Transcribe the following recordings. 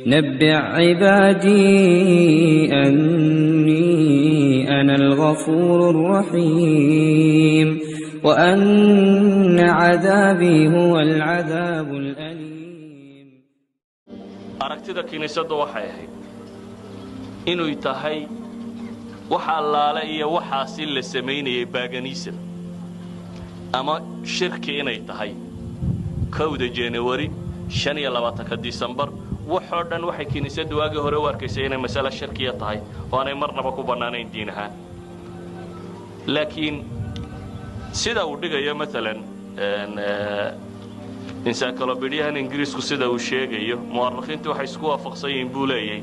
نبئ عبادي أني أنا الغفور الرحيم وأن عذابي هو العذاب الأليم. aragtida kiniisaddu waxay ahayd inuu tahay waxa allaale iyo waxaasi la sameynayay baaganism ama shirki inay tahay 1 January 25 December waxoo dhan waxay kiniisaddu waagi hore u arkaysay inay mas'ala shirkiya tahay oo aanay marnaba ku banaanayn diin ahaan laakiin sida uu dhigayo maalan encyclopedia ingiriisku sida uu sheegayo mu'arrikhiintu waxay isku waafaqsan yihiin buu leeyahay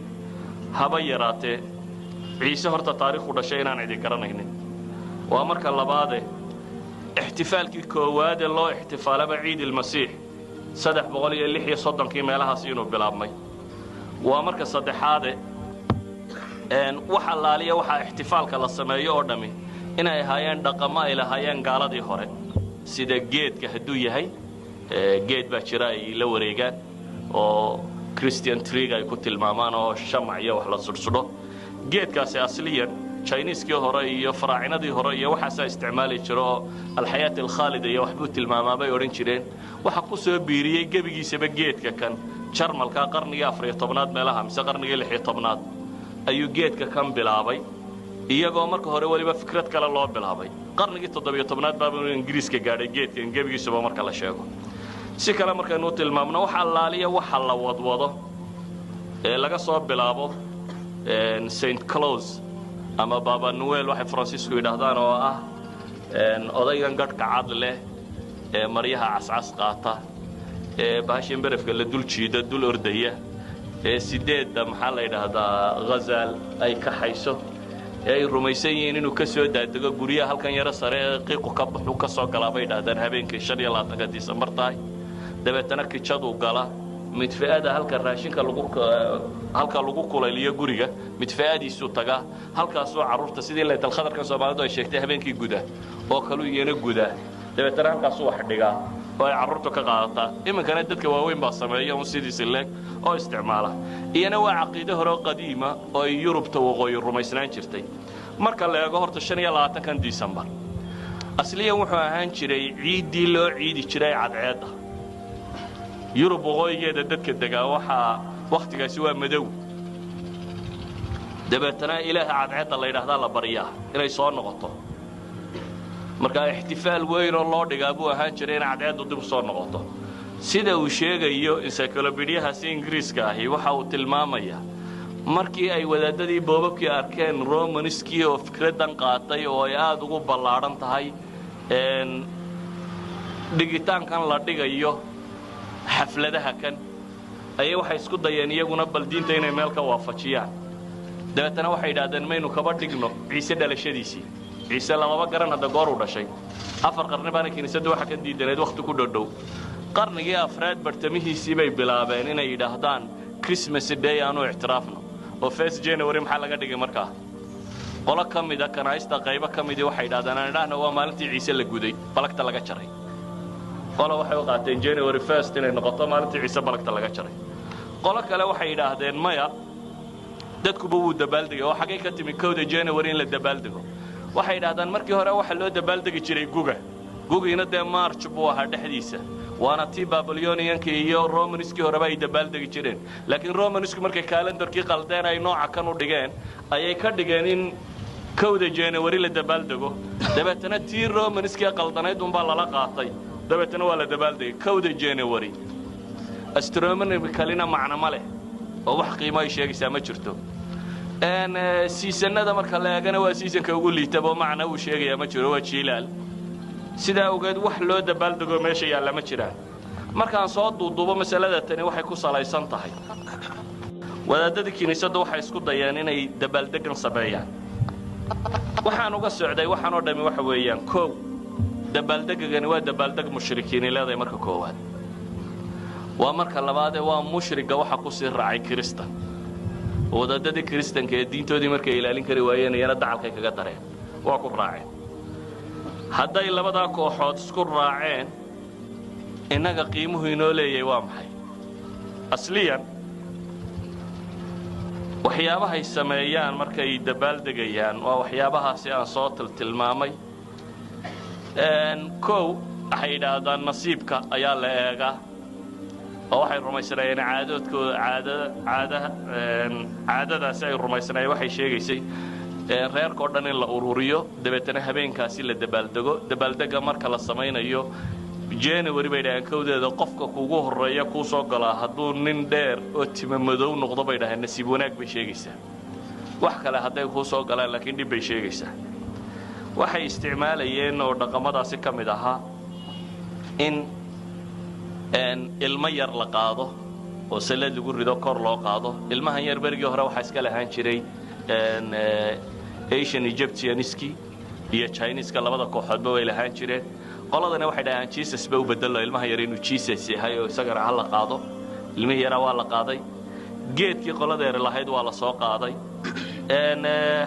haba yaraatee ciise horta taariikhu dhashay inaan cidi garanaynin waa marka labaad ihtifaalkii koowaad ee loo ihtifaalaba ciid ilmasiix 336 meelahaas inuu bilaabmay waa marka saddexaad waxa laaliya waxa ihtifaalka la sameeyo oo dhami inay ahaayeen dhaqamo ay lahaayeen gaaladii hore sida geedka haduu yahay geed baa jira ay la wareegaan oo Christian tree ay ku tilmaamaan oo shamac iyo wax la sursudho geedkaasi asliyan Chinese-kii hore iyo faraacinadii hore iyo waxa sa isticmaali jiro alxayaat alkhalida iyo waxbu tilmaamaabay oran jireen waxa ku soo biiriyay gabigiisaba geedka kan Jarmalka qarniga 14aad meelaha mise qarniga 16aad ayuu geedka kan bilaabay iyagoo marka hore waliba fikrad kale loo bilaabay qarniga 17aad baa Ingiriiska gaadhay geedkan gabigiisaba marka la sheego si kale markaanu tilmaamno waxa laaliya waxa la wadwado ee laga soo bilaabo Saint Claus ama Baba Noel waxa Francisco yiraahdaan oo ah odaygan gadhka cad leh ee maryaha cascas qaata ee baashin barafka la dul jiida dul ordaya ee sideeda maxaa la yiraahdaa Ghazal ay ka hayso ay rumaysan yihiin inuu ka soo daadego guriga halkan yara sare qiiqo ka baxu ka soo galaabay yiraahdaan habeenkii 25 December tahay dabeetana kijadu gala midfaada halka raashinka lagu kulayliyo guriga midfaadiisu taga halkaas oo carruurta sidii leetal khadarka Soomaalidu ay sheegtay habeenkii guda oo kale iyana guda dabeetana halkaas wax dhiga oo ay carruurtu ka qaadata imankana dadka waaweyn baa sameeyo oo sidii sileeg oo isticmaala iyana waa aqoonta hore qadiima oo Yurubta waqooyi rumaysnaan jirtay marka la eego horta 25 December asliyan wuxuu ahaan jiray ciidii loo ciidi jiray cadceeda Yurub waqooyigeeda dadka degaa waxa waqtigaasi waa madow dabeetana ilaaha cadceeda la yiraahdaa la bariyaa inay soo noqoto marka ihtifaal weyn oo loo dhigaa buu ahaan jiray in cadceedu dib soo noqoto sida uu sheegayo encyclopedia-haasi Ingiriiska ahi waxa uu tilmaamayaa markii ay wadaadadii boobabkii arkeen Romanskii oo fikradan qaatay oo ay aad ugu ballaaran tahay dhigitaankan la dhigayo xafladaha kan ay waxay isku dayeen iyaguna bal diinta inay meel ka waafajiyaan dabeetana waxay yiraahdeen maynu kaba dhigno ciise dhalashadiisii ciise lama garan hada goor u dhashay afar qarni baan kiniisaddu waxa ka diidaneed waqti ku dhow qarnigii afraad bartamihiisii bay bilaabeen inay yiraahdaan Christmas Day aanu ixtiraafno oo 1 January maxaa laga dhigay markaa qola kamida kanaaysta qayb kamida waxay yiraahdaan anadana waa maalintii ciise la guday balagta laga jaray qola waxay u qaateen January 1st inay noqoto maalintii ciise balagta laga jaray qola kale waxay yiraahdeen maya dadku buu dabaaldegay oo xagee ka timi 1 January in la dabaaldego waxay yiraahdaan markii hore waxa loo dabaaldegi jiray guga de March buu ahaa dhexdiisa waana tii Babylonianka iyo Romanskii hore bay dabaaldegi jireen laakiin Romansku markay kalendarkii qaldeen ay nooca kan u dhigeen ayay ka dhigeen in 1 January la dabaaldego dabeetana tii Romanskii qaldanayd baa la qaatay dabeetana waa la dabaaldegay 1 January astronomically macna ma leh oo wax qiimo ay sheegaysaa ma jirto seasonada marka la eegana waa seasonka ugu liitaba macna uu sheegaya ma jiro waa jiilaal sida ogeed wax loo dabaaldego meesha yaala ma jiraan markaan soo duuduubo masalada tani waxay ku salaysan tahay wadaadada kiniisadda waxay isku dayeen inay dabaaldegan sameeyaan waxaan uga socday waxaan oo dhami waxa weeyaan koow dabaaldegani waa dabaaldeg mushrikiin ilaaday marka koowaad waa marka labaad waa mushriga waxa ku sii raacay Kristan wadaadada Kristanka ee diintoodii markay ilaalin kari waayeen iyana dacalkay kaga dareen waa ku raaceen hadday labada kooxood isku raaceen inaga qiimuhu inoo leeyahay waa maxay asliyan waxyaabaha ay sameeyaan markay dabaaldegayaan waa waxyaabahaasi aan soo tilmaamay kow waxay yidhaahdaan nasiibka ayaa la eegaa oo waxay rumaysnaayeen caadadaasi ay rumaysnaayeen waxay sheegaysay reerkao dhan in la ururiyo dabeetana habeenkaasi la dabaaldega marka la samaynayo January bay dhahaan kowdeeda qofka kugu horeeya ku soo galaa hadduu nin dheer oo tima madow noqdo bay dhahaan nasiib wanaag bay sheegaysaa wax kale hadday ku soo galaan laakiin dib bay sheegaysaa waxay isticmaalayeen oo dhaqamadaasi ka mid ahaa in ilmo yar la qaado oo salad lagu rido kor loo qaado ilmahan yar berigii hore waxaa iska lahaan jiray Asian Egyptianiski iyo Chinese-ka labada kooxoodba way lahaan jireen qoladana waxay dhahaan Jesus ba u bedelo ilmaha yar inuu Jesus yahay oo isagana hal la qaado ilmihii yara waa la qaaday geedkii qolada yar lahayd waa la soo qaaday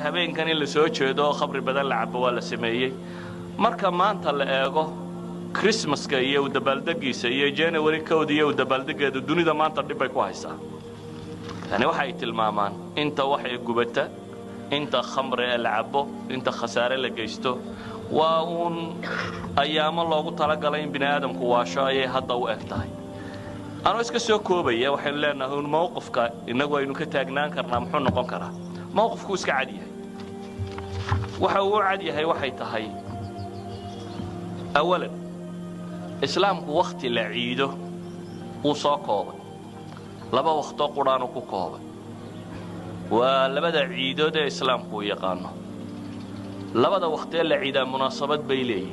habeenkan in la soo jeedo khamri badan la cabo waa la sameeyay marka maanta la eego Christmas-ka iyo dabaaldegiisa iyo January kowda iyo dabaaldegeeda dunida maanta dib bay ku haysaa yani waxay tilmaamaan inta wax ay gubata inta khamri la cabo inta khasaare la geysto waa un ayaamo loogu talagalay in bini aadamku waasho ay hadda u egtahay أنا إسكسو كوبية وحين لنا هون موقفك إنه إنه كتاجنان كرنا محن نقون كره موقف كوسك عادية وحو عادية هي وحيتهاي أولا إسلام وقت العيده وصاقه لبا وقت قرآن وكوكوه ولبدا عيده ده إسلام كوي قانه لبدا وقت العيده مناسبات بيلي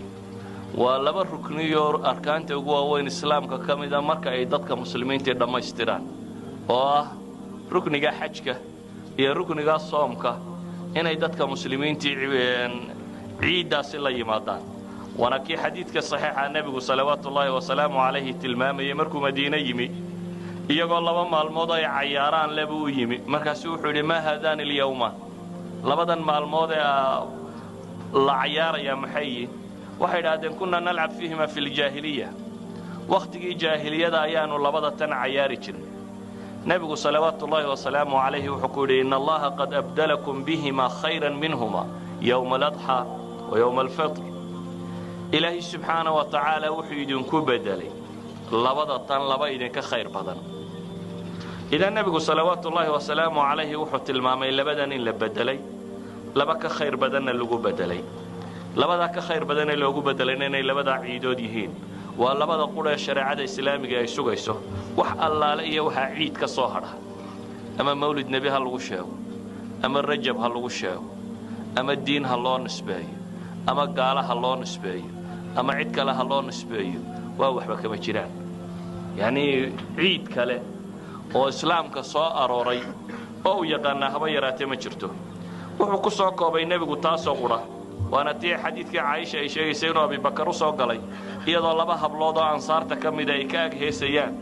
ولبا ركنيو أركان تجوا وين إسلام كميدا مركا عيدات كمسلمين تدم استيران ركن جا حجك يا ركن جا صومك هنا عيدات كمسلمين تعين عيد سلا يمادان وانا كي حديث كصحيح عن النبي صلوات الله وسلامه عليه تلمام يمركو مدينة يمي يقول لبا مالموضة عياران لبو يمي مركاسو حولي ما هذان اليوم لبدا مالموضة العيار يا محيي waxay dhaadeen kunna nalcab fiihima fil jaahiliya waqtigii jaahiliyada ayaanu labada tan ciyaari jirin nabigu salawaatullaahi wa salaamu alayhi wuxuu ku yiri inna allaha qad abdalakum bihima khayran minhuma yawm al-adha wa yawm al-fitr ilaahi subhanahu wa ta'ala wuxuu idinku bedelay labada tan laba idinka khayr badan idan nabigu salawaatullaahi wa salaamu alayhi wuxuu tilmaamay labadan in la bedelay laba ka khayr badanna lagu bedelay labada ka khayr badan ee loogu bedelayna inay labada ciidood yihiin waa labada qura shariicada islaamiga ay sugayso wax allaale iyo waxa ciid ka soo hadha ama mawlid nabi ha lagu sheego ama rajab ha lagu sheego ama diin ha loo nisbeeyo ama gaala ha loo nisbeeyo ama cid kale ha loo nisbeeyo waa waxba kama jiraan yani ciid kale oo islaamka soo arooray oo yaqaan haba yaraatee ma jirto wuxuu ku soo koobay nabigu taasoo qura وانا تي حديث عائشة اي شيء سيدنا ابي بكر وسو غلي iyadoo laba hablood oo ansaarta kamid ay ka ag heesayaan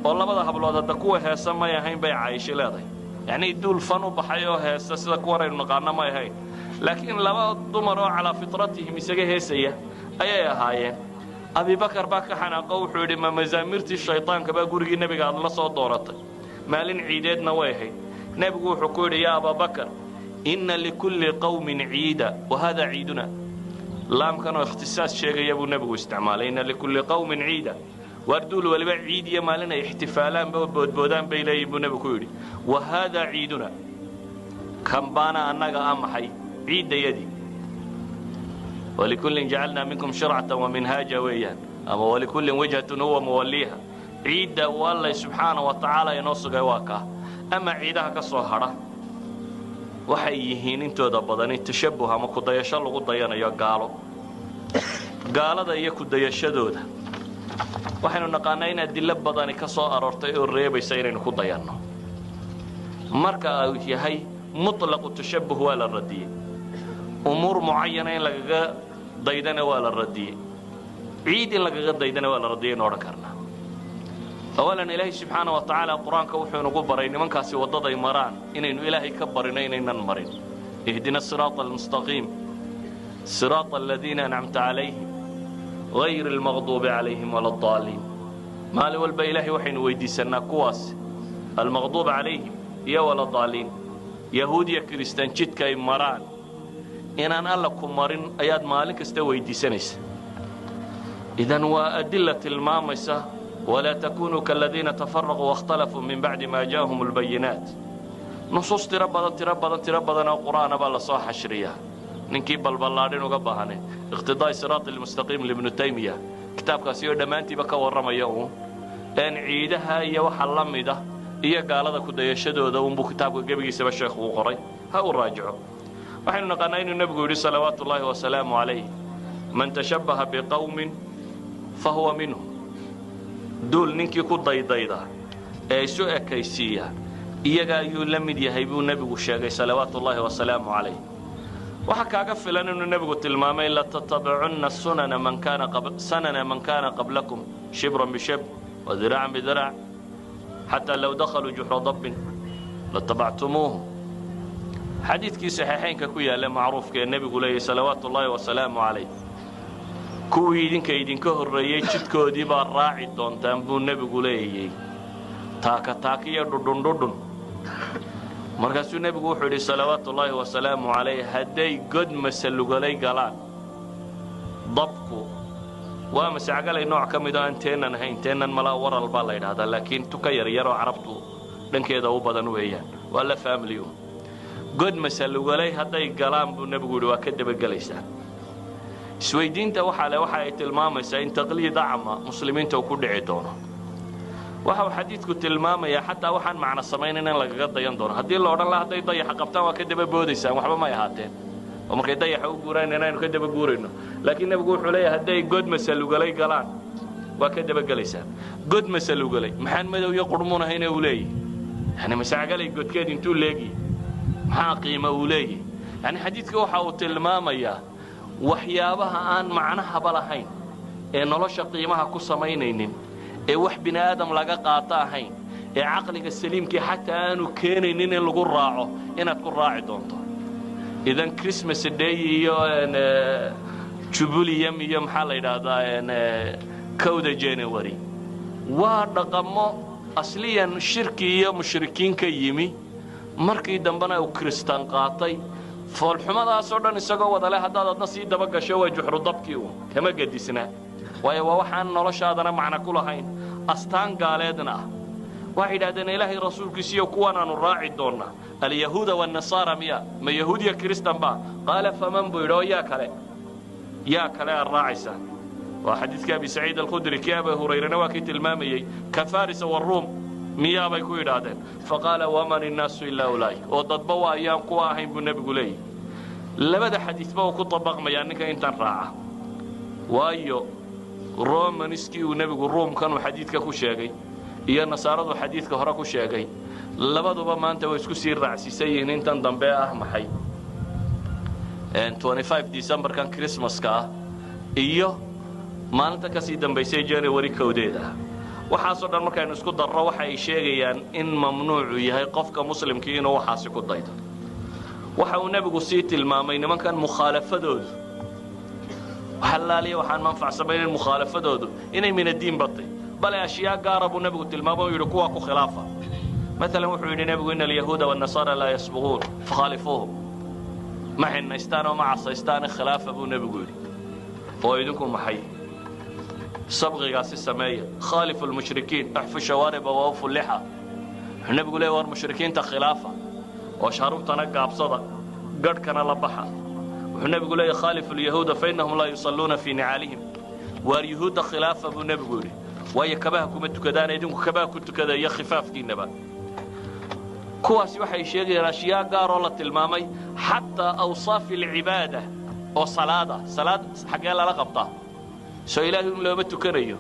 oo labada hablood hadda kuwa heesa ma yahayn bay Aisha leedahay yani dul fan u baxayo heesa sida kuwa ay naqaana ma yahayn laakiin laba dumar oo ala fitratihim isaga heesaya ayay ahaayeen abi bakar ba ka xanaaqo wuxuu yiri ma mazaamirti shaytaanka ba gurigi nabiga aad la soo dooratay maalin ciideedna way ahay nabigu wuxuu ku yiri ya Abu Bakar إن لكل قوم عيدا وهذا عيدنا لام كانوا اختصاص شيء يبو نبي استعماله إن لكل قوم عيدا واردول والبع عيد يما لنا احتفالان بودان بيلي يبو نبي كوري وهذا عيدنا كم بانا أنك أمحي عيد يدي ولكل جعلنا منكم شرعة ومنهاجا ويان أما ولكل وجهة هو موليها عيد والله سبحانه وتعالى ينصق واكا أما عيدها كصهرة waxay yihiin intooda badan tashabuh ama ku dayasho lagu dayanayo gaalada iyo ku dayashadooda waxaanu naqaanaa in adilla badan ka soo aroortay oo reebaysa inaynu ku dayanno marka ay yahay mutlaq tashabuh wala radiyay umur muayyana in laga daydana wala radiyay ciid in laga daydana wala radiyay nooran karna أولاً إلهي سبحانه وتعالى القرآن كوحي نقول برين من كاسي وضضي مران إنه إلهي كبرين إننا نمرين اهدنا الصراط المستقيم صراط الذين أنعمت عليهم غير المغضوب عليهم ولا الضالين ما لولب إلهي وحين ويدي سنة كواس المغضوب عليهم يا ولا الضالين yahuudiya kristaan jidka ay maraan inaan alla ku marin ayaad maalin kasta weydiisanaysa idan waa adilla tilmaamaysa walaa takunuu kaladiina tafaraquu waاkhtalafuu min bacdi maa jaa'ahum albayinaat nusuus tiro badan oo qur'aana baa la soo xashriyaa ninkii balballaadhin uga baahane iqtidaa'i siraati almustaqiim libnu taymiya kitaabkaasi oo dhammaantiiba ka warramaya uun een ciidaha iyo waxa la mida iyo gaalada ku dayashadooda uunbuu kitaabka gebigiisaba sheekhu u qoray ha u raajico waxaynu naqaanaa inuu nebigu yidhi salawaatu ullaahi wasalaamu calayh man tashabbaha biqawmin fahuwa minhum duul ninkii ku daydayda ee isu ekaysiiya iyaga ayuu la mid yahay buu nebigu sheegay salawaatu ullaahi wasalaamu calayh waxa kaaga filan inuu nebigu tilmaamay latattabicunna sanana man kaana qablakum shibran bishibr wadiraacan bidiraac xataa low dakhaluu juxra dabbin latabactumuuhu xadiidkii saxiixaynka ku yaalla macruufka ee nebigu leeyahy salawaatu ullaahi wasalaamu calayh kuwii idinka horreeyey jidkoodii baa raaci doontaan buu nebigu leeyay taaka iyo dhudhundhudhun markaasuu nebigu wuxuu yidhi salawaatu ullaahi wasalaamu calayh hadday god masalugalay galaan dabku waa masacgalay nooc ka mid oo aan teennan ahayn teennan malaa waral baa la yidhaahdaa laakiin tuka yaryaroo carabtu dhankeeda u badan weeyaan waa la faamiliyu god masalugalay hadday galaan buu nebigu yidhi waa ka dabagelaysaa isweydiinta waxa ay tilmaamaysaa in taqliid acma muslimiinta uu ku dhici doono waxa uu xadiidku tilmaamayaa xataa waxaan macno samaynayn in lagaga dayan doono haddii la odhan laha hadday dayaxa qabtaan waa ka daba boodaysaan waxba may ahaateen oo markay dayaxa u guuraan inaynu ka daba guurayno laakiin nebigu wuxuu leeyahay hadday god masalugalay galaan waa ka dabagelaysaan god masalugalay maxaan madow iyo qurmuun ahayna uu leeyahy yani masacgalay godkeed intuu leegi maxaa qiimo uu leeyahy yani xadiidka waxa uu tilmaamayaa waxyaabaha aan macnahaba lahayn ee nolosha qiimaha ku samaynaynin ee wax bini aadam laga qaato ahayn ee caqliga saliimkii xataa aanu keenaynin in lagu raaco inaad ku raaci doonto idan christmas day iyo jubiliyam iyo maxaa la yidhaahdaa kowda january waa dhaqamo asliyan shirki iyo mushrikiin ka yimi markii dambena uu kristaan qaatay foolxumadaasoo dhan isagoo wadale haddaad adna sii daba gasho waa juxru dabkii uun kama gedisna waayo waa waxaan noloshaadana macno ku lahayn astaan gaaleedna ah waxay yidhahdeen ilaahay rasuulkiisiiyo kuwanaanu raaci doonnaa alyahuuda waannasaara miya ma yahuudiya kristan baa qaala faman buu yidhi oo yaa kale aad raacaysaa waa xadiidka abi saciid alkhudri kii abi hurayrana waa kii tilmaamayey ka farisa waruum miyaabay ku yidhaahdeen faqaala waman innaasu ilaa ulaa'ik oo dadba waa ayaan kuwa ahayn buu nebigu leeyahy labada xadiidba uu ku dabaqmayaa ninka intan raaca waayo romaniskii uu nebigu ruumkanuu xadiidka ku sheegay iyo nasaaradu xadiidka hore ku sheegay labaduba maanta way isku sii raacsiisan yihiin intan dambe ah maxay 25 decemberkan christmaska ah iyo maalinta ka sii dambaysay january kowdeeda waxaasoo dhan markaynu isku darro waxa ay sheegayaan in mamnuucu yahay qofka muslimkii inuu waxaasi ku daydo waxa uu nebigu sii tilmaamay nimankan mukhaalafadoodu waxalaaliya waxaan manfacsamaynin mukhaalafadoodu inay min addiin batay bale ashyaa gaara buu nebigu tilmaamay oo yidhi kuwaa ku khilaafa maalan wuxuu yidhi nebigu ina alyahuuda waannasaara laa yasbuquun fakhaalifuuhum ma xinnaystaan oo ma casaystaane khilaafa buu nebigu yidhi oo idinku maxay sabqigaasi sameeya khaalifu lmushrikiin axfu shawaariba wawfu lixa wuxuu nebigu leeya war mushrikiinta khilaafa oo sharuubtana gaabsada gadhkana la baxa wuxuu nebigu leeya khaalifu lyahuuda fainahum laa yusalluuna fii nicaalihim waar yuhuudda khilaafa buu nebigu yidhi waayo kabaha kuma tukadaan idinku kabaha ku tukada iyo khifaafkiinaba kuwaasi waxay sheegayaan ashyaa gaaroo la tilmaamay xataa awsaafi alcibaada oo salaad xaggee lala qabtaa soo ilaahay un looma tukanayo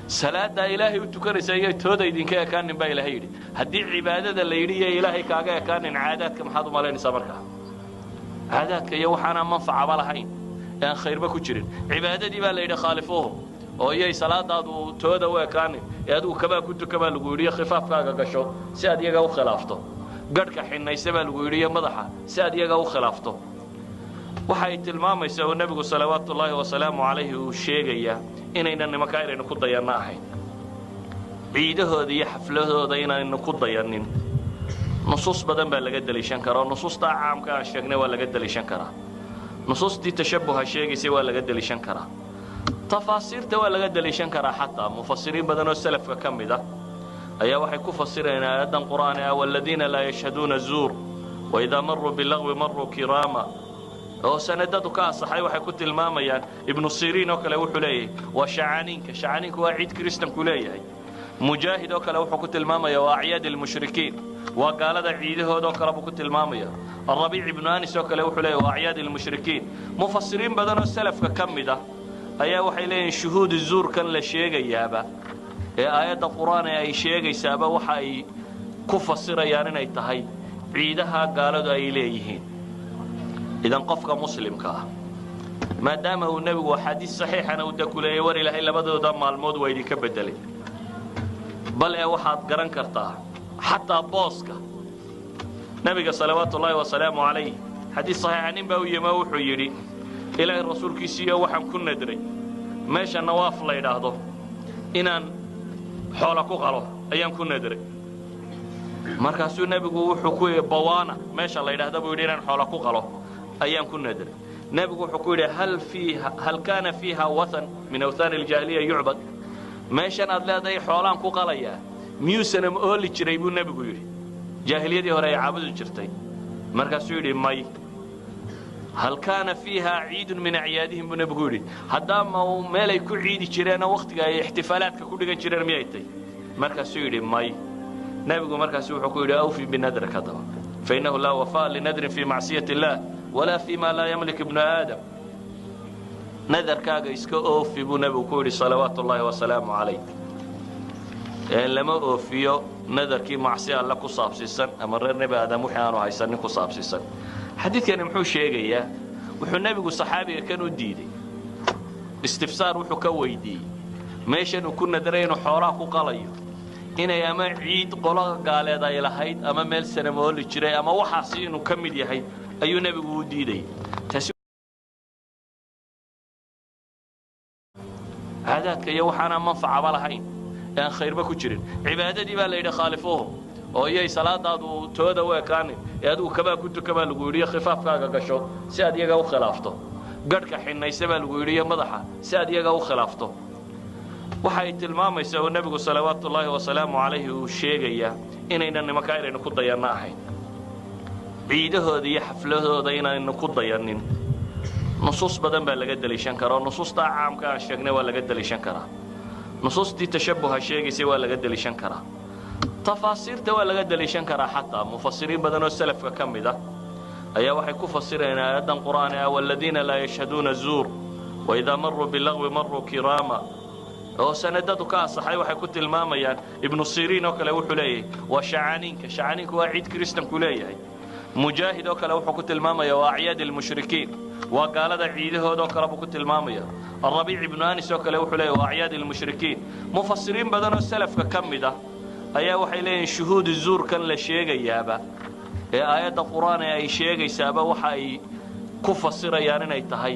salaaddaa ilaahay u tukanaysa iyo tooda idinka ekaanin baa ilaahay yidhi haddii cibaadada la yidhi iyo ilaahay kaaga ekaanin caadaadka maxaad u malaynaysaa markaa caadaadka iyo waxaanaan manfacaba lahayn ee aan khayrba ku jirin cibaadadii baa la yidhi khaalifuuhum oo iyay salaadaadu tooda u ekaanin ee adigu kabaa ku tuka baa lagu yidhi iyo khifaafkaaga gasho si aad iyaga u khilaafto gadhka xinaysa baa lagu yidhi iyo madaxa si aad iyaga u khilaafto waxay tilmaamaysaa oo nebigu salawaatu ullaahi wasalaamu calayhi uu sheegayaa inaynan nimankaa inaynu ku dayanno ahayn ciidahooda iyo xafladooda inaynu ku dayannin nusuus badan baa laga daliishan karaa nusuusta caamka ah sheegnay waa laga daliishan karaa nusuustii tashabbuha sheegaysay waa laga daliishan karaa tafaasiirta waa laga daliishan karaa xataa mufassiriin badan oo salafka ka mid ah ayaa waxay ku fasireen aayadan qur'aani ah walladina la yashhaduna zuur wa idha marru bilagwi marru kirama oo sanadadu ka asaxay waxay ku tilmaamayaan ibnu siriin oo kale wuxuu leeyahay waa shacaaniinka waa ciid kristanku leeyahay mujaahid oo kale wuxuu ku tilmaamayaa waa acyaad almushrikiin waa gaalada ciidahooda oo kale buu ku tilmaamayaa الربيع بن أنس oo kale wuxuu leeyahay waa acyaad almushrikiin mufassiriin badan oo salafka ka mid ah ayaa waxay leeyihiin shuhuud zuur kan la sheegayaaba ee aayadda qur'aan ay sheegaysaaba waxa ay ku fasirayaan inay tahay ciidaha gaaladu ay leeyihiin idan qofka muslimka ah maadaama uu nabigu xadiis saxiixana u dakuleeyay war ilaahay labadooda maalmood waa idinka bedelay bal ee waxaad garan kartaa xataa booska nabiga salawaatullaahi wasalaamu calayh xadiis saxiixa nin baa u yima wuxuu yidhi ilaahay rasuulkiisiiyo waxaan ku nadray meesha nawaaf la yidhaahdo inaan xoola ku qalo ayaan ku nadray markaasuu nebigu wuxuu ku yidhi bawaana meesha la yidhaahdo buu yidhi inaan xoola ku qalo ayaan ku nadray nebigu wuxuu ku yidhi hal kaana fiiha wathan min awthaani aljaahiliya yucbad meeshan aad leedahay xoolaan ku qalayaa miyuusana ma ooli jiray buu nebigu yidhi jaahiliyadii hore ay caabudi jirtay markaasuu yidhi may hal kaana fiiha ciidun min acyaadihim buu nebigu yidhi haddaama meelay ku ciidi jireenoo wakhtiga ay ixtifaalaadka ku dhigan jireen miyay tay markaasuu yidhi may nebigu markaasu wuxuu ku yidhi awfi binadrika daba fainnahu laa wafaa linadrin fii macsiyati illaah walaa fii ma laa yamlik ibnu aadam nadarkaaga iska oofi buu nebigu ku yidhi salawaatu ullaahi wasalaamu calayh lama oofiyo nadarkii macsi alle ku saabsiisan ama reer nebi aadam wixii aanu haysanin ku saabsiisan xadiidkani muxuu sheegayaa wuxuu nebigu saxaabiga kan u diiday istifsaar wuxuu ka weydiiyey meeshan uu ku nadaray inuu xoolaha ku qalayo inay ama ciid qolo gaaleed ay lahayd ama meel sanamooli jiray ama waxaasi inuu ka mid yahay ayuu nebigu u diidayay caadaadka iyo waxaana manfacaba lahayn aan khayrba ku jirin cibaadadii baa la yidhi khaalifuhum oo iyay salaadaadu tooda u ekaanin ee adigu kabaa ku tuka baa lagu yidhi khifaafkaaga gasho si aad iyaga u khilaafto gadhka xinaysa baa lagu yidhi iyo madaxa si aad iyaga u khilaafto waxay tilmaamaysaa oo nebigu salawaatullaahi wasalaamu calayhi uu sheegayaa inaynan nimankaa inaynu ku dayanno ahayn ciidahooda iyo xafladooda inaynu ku dayannin nusuus badan baa laga daliishan karaa oo nusuustaa caamka aan sheegnay waa laga daliishan karaa nusuustii tashabbuha sheegaysay waa laga daliishan karaa tafaasiirta waa laga daliishan karaa xataa mufassiriin badan oo salafka ka mid ah ayaa waxay ku fasireen aayadan qur'aani ah walladina laa yashhaduuna zuur wa idaa marruu bilagwi marruu kiraama oo sanadadu ka asaxay waxay ku tilmaamayaan ibnu siriin oo kale wuxuu leeyahay waa shacaaniinku waa ciid kristanku leeyahay mujaahid oo kale wuxuu ku tilmaamayaa waa acyaad almushrikiin waa gaalada ciidahooda oo kale buu ku tilmaamayaa الربيع بن أنس oo kale wuxuu leeyahay waa acyaad almushrikiin mufassiriin badan oo salafka ka mid ah ayaa waxay leeyihiin shuhuud zuur kan la sheegayaaba ee aayadda qur'aan ay sheegaysaaba waxa ay ku fasirayaan inay tahay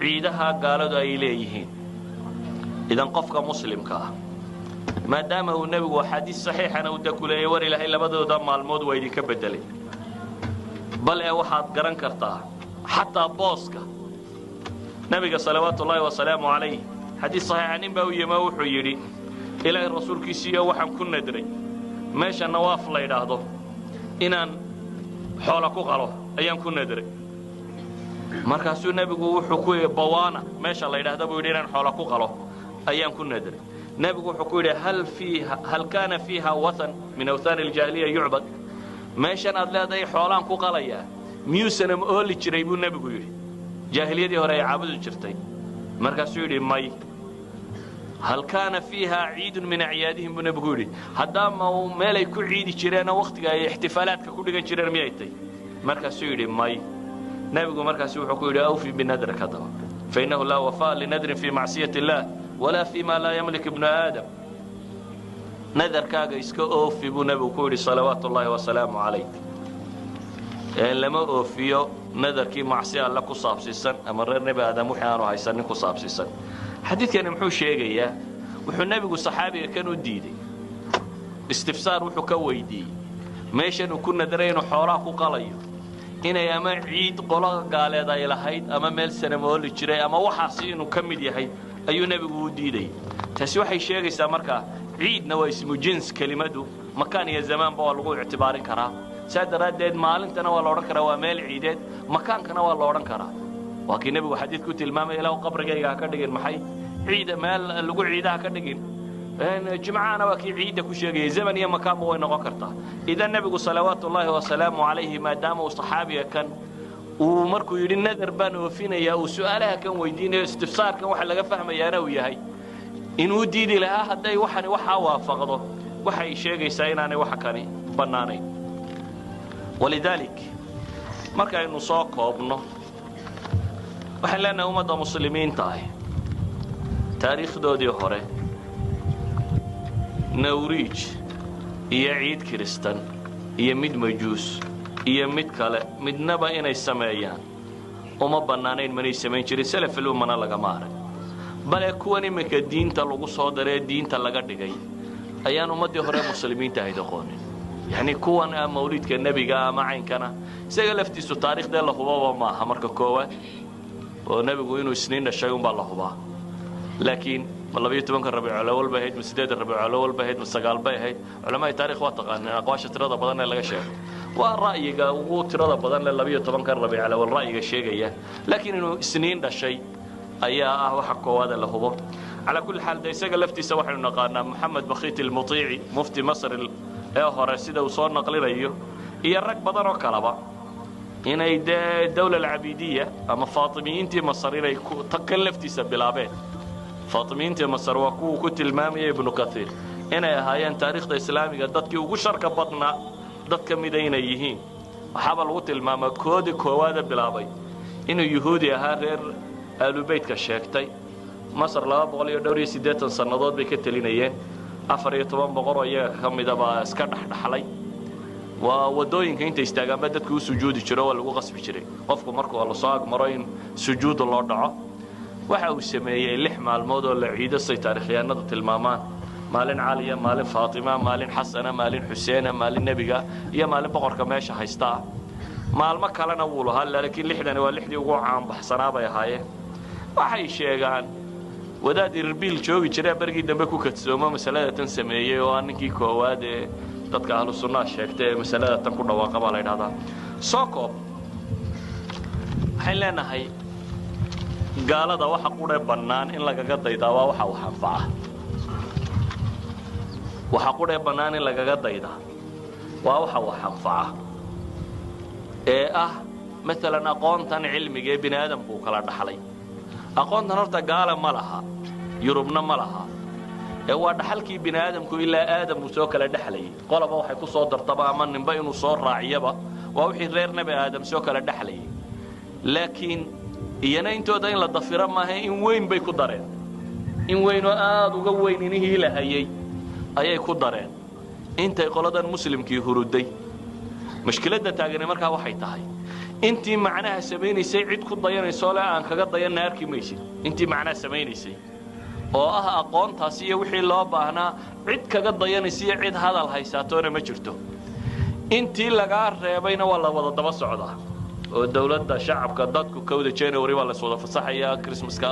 ciidaha gaaladu ay leeyihiin idan qofka muslimka ah maadaama uu nebigu xadiis saxiixana u dakuleeyay war ilaahay labadooda maalmood waa idinka bedelay bal ee waxaad garan kartaa xataa booska nabiga salawaatullaahi wasalaamu calayh xadiis saxiixa nin baa u yima wuxuu yidhi ilaahay rasuulkiisiiyo waxaan ku nadray meesha nawaaf la yidhaahdo inaan xoola ku qalo ayaan ku nadray markaasuu nebigu wuxuu ku yidhi bawaana meesha la yidhaahdo buu yidhi inaan xoola ku qalo ayaan ku nadray nebigu wuxuu ku yidhi hal kaana fiiha wathan min awthaani aljaahiliya yucbad meeshan aad leedahay xoolaan ku qalayaa miyuusana ma ooli jiray buu nebigu yidhi jaahiliyadii hore ay caabudi jirtay markaasuu yidhi may hal kaana fiiha ciidun min acyaadihim buu nebigu yidhi haddaama meelay ku ciidi jireenoo wakhtiga ay ixtifaalaadka ku dhigan jireen miyay tay markaasuu yidhi may nebigu markaasu wuxuu ku yidhi awfi binadrika daba fainnahu laa wafaa linadrin fii macsiyati illaah walaa fii ma laa yamlik ibnu aadam nadarkaaga iska oofi buu nebigu ku yidhi salawaatu ullaahi wasalaamu calayh lama oofiyo nadarkii macsi alle ku saabsiisan ama reer nebi aadam wixii aanu haysanin ku saabsiisan xadiidkani muxuu sheegayaa wuxuu nebigu saxaabiga kan u diiday istifsaar wuxuu ka weydiiyey meeshanu ku nadaray inuu xoolaha ku qalayo inay ama ciid qolo gaaleed ay lahayd ama meel sanamooli jiray ama waxaasi inuu ka mid yahay ayuu nebigu u diiday taasi waxay sheegaysaa markaa ciidna waa ismu jins kelimadu makaan iyo zamaanba waa lagu ictibaarin karaa saa daraaddeed maalintana waa la odhan karaa waa meel ciideed makaankana waa la odhan karaa waa kii nebigu xadiidku tilmaamay ilaahu qabrigayga ha ka dhigin maxay ciida meel lagu ciidaha ka dhigin jimcahana waa kii ciidda ku sheegayay zaman iyo makaanba way noqon kartaa idan nebigu salawaatu ullaahi wasalaamu calayhi maadaama uu saxaabiga kan uu markuu yidhi nadar baan oofinayaa uu su'aalaha kan weydiinayo istifsaarkan waxa laga fahmayaana uu yahay inuu diidi lahaa hadday waxani waxaa waafaqdo waxay sheegaysaa inaanay waxa kani bannaanayn walidaalik markaynu soo koobno waxaan leenahay ummadda muslimiinta ah taariikhdoodii hore nawriij iyo ciid kiristan iyo mid majuus iyo mid kale midnaba inay sameeyaan uma bannaanayn manay samayn jirin salafil ummana lagama arag bale kuwan iminka diinta lagu soo daree diinta laga dhigay ayaan ummaddii hore muslimiinta ahayd aqoonin yacni kuwan mawlidka nebiga ama caynkana isaga laftiisu taariikhdee la hubaba maaha marka koowaad oo nebigu inuu isniin dhashay unbaa la hubaa laakiin ma 12 rabiic awal bay ahayd ma 8 rabiic awal bay ahayd ma 9 bay ahayd culimada taariikh waa taqaaneen aqwaasha tirada badan ee laga sheego waa ra'yiga ugu tirada badan ee 12 rabiic awal ra'yiga sheegaya laakiin inuu isniin dhashay ayaa ah waxa koowaad la hubo على كل حال ده isaga laftiisa waxaynu naqaanaa Maxamed Bakhiit al-Muti'i mufti Masr ee hore sida uu soo naqlinayo iyo rag badan oo kalaba inay dawla al-Abidiyya ama Faatimiyiintii Masr inay tan laftiisa bilaabeen Faatimiyiintii Masr waa kuwa ku tilmaamay Ibn Kathir inay ahaayeen taariikhda islaamiga dadkii ugu sharka badnaa dadka midayna yihiin waxaba lagu tilmaamaa koodi koowaad bilaabay inuu yahuudi ahaa reer aalubaytka sheegtay مصر لا بقول يدوري سيدات الصنادات بكتلينيين أفريقيا طبعا بقرا إياه كم إذا بسكر حلي ودوين كنت يستعجب بدك هو سجود يشروا ولا غصب يشري قفكم مركو على صاق مرين سجود الله دعاء وحاو السماية اللحمة الموضوع العيد السيطرية نضت المامان مالين عالية مالين فاطمة مالين حسنة مالين حسين مالين نبيجا يا مالين بقر كماشة هيستا مال ما كلنا أولها لكن لحدنا واللحدي وقع عم بحصنا بيا هاي وحي شيئان wadaad irbil joogi jiray barkii dambe ku kadsoomo masalada tan sameeyay oo ninkii koowaad ee dadka ahlu sunnah sheegtay masalada tan ku dhawaaqaba la yiraahdaa soo koob waxay leenahay gaalada waxa qudhe bannaan in lagaga daydaa waa waxa wax anfaca waxa qudhe bannaan in lagaga daydaa waa waxa wax anfaca ee ah مثلا aqoontan cilmiga ee bini'aadamku kala dhaxlay aqoontan horta gaala ma laha yurubna ma laha ee waa dhaxalkii bini'aadamku ilaa aadam uu soo kala dhaxlay qolaba waxay ku soo dartaba ama ninba inuu soo raaciyaba waa wixii reer nabi aadam soo kala dhaxlay laakiin iyana intooda in la dafira maaha in weyn bay ku dareen in weyn oo aad uga weyn inihii lahayay ayay ku dareen intay qoladan muslimkii huruday mushkiladda taagan markaa waxay tahay intii macnaha sameeynayay cid ku dayanayso la aan kaga dayan naarkii meeshay intii macnaha sameeynayay oo ah aqoontaas iyo wixii loo baahnaa cid kaga dayanayay cid hadal haysaatoona ma jirto intii laga reebayna waa la wada daba socdaa oo dawladda shacabka dadku kowda January waa la soo fasaxaya Christmas ka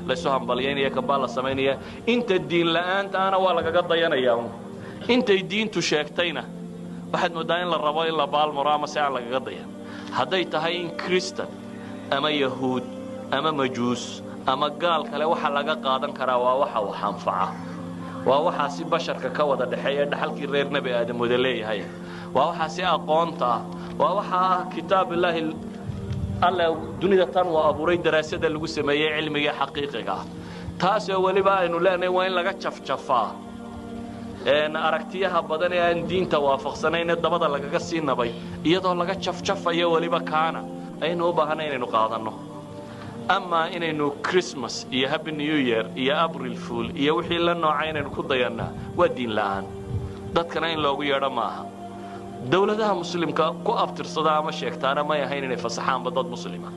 la soo hambalyeynaya ka baa la sameynaya inta diin la'aantaana waa laga dayanayaa intay diintu sheegtayna waxaad moodaa in la rabo in la baalmaro ama si aan laga dayan hadday tahay in Kristan ama Yahuud ama Majuus ama gaal kale waxa laga qaadan karaa waa waxa wax anfaca waa waxa si basharka ka wada dhaxeeya dhaxalkii reer nabi aadam wada leeyahay waa waxa si aqoonta waa waxa kitaab Ilaahi alla dunida tan waa abuuray daraasada lagu sameeyay cilmiga xaqiiqiga taas oo waliba aynu leenahay waa in laga jafjafaa aragtiyaha badan ee aan diinta waafaqsanayn dabada lagaga sii nabay iyadoo laga jafjafayo waliba kaana aynu u baahanay inaynu qaadano ama inaynu Christmas iyo Happy New Year iyo April Fool iyo wixii la noocay inaynu ku dayanaa waa diin la'aan dadkana in loogu yeedho maaha dawladaha muslimka ku abtirsada ama sheegtaana ma yahay inay fasaxaan dad muslima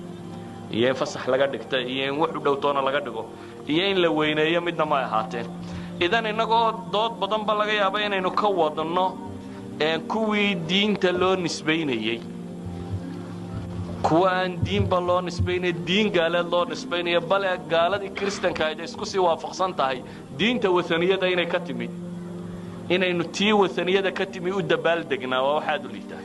iyo in fasax laga dhigto iyo in wax u dhowtoona laga dhigo iyo in la weyneeyo midna ma ahaateen idan inagoo dood badan ba laga yaabay inaynu ka wadno kuwii diinta loo nisbaynayey kuwa aan diinba loo nisbaynay diin gaaleed loo nisbaynaya bal gaaladii kristanka ay isku sii waafaqsan tahay diinta wataniyada inay ka timid inaynu tii wataniyada ka timi u dabaal degnaa waa waxa aad u liitaa